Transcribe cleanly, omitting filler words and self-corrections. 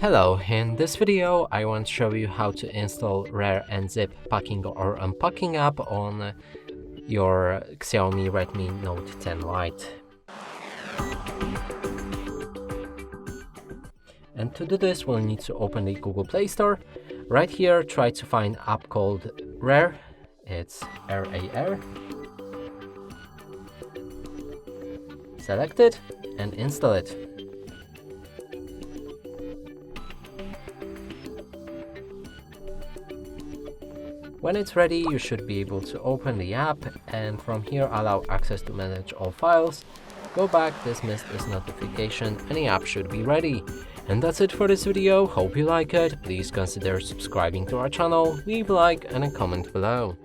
Hello, in this video I want to show you how to install Rare and Zip packing or unpacking app on your Xiaomi Redmi Note 10 Lite. And to do this we'll need to open the Google Play Store. Right here try to find an app called Rare, it's RAR. Select it and install it. When it's ready, you should be able to open the app and from here allow access to manage all files. Go back, dismiss this notification, and the app should be ready. And that's it for this video. Hope you like it. Please consider subscribing to our channel, leave a like and a comment below.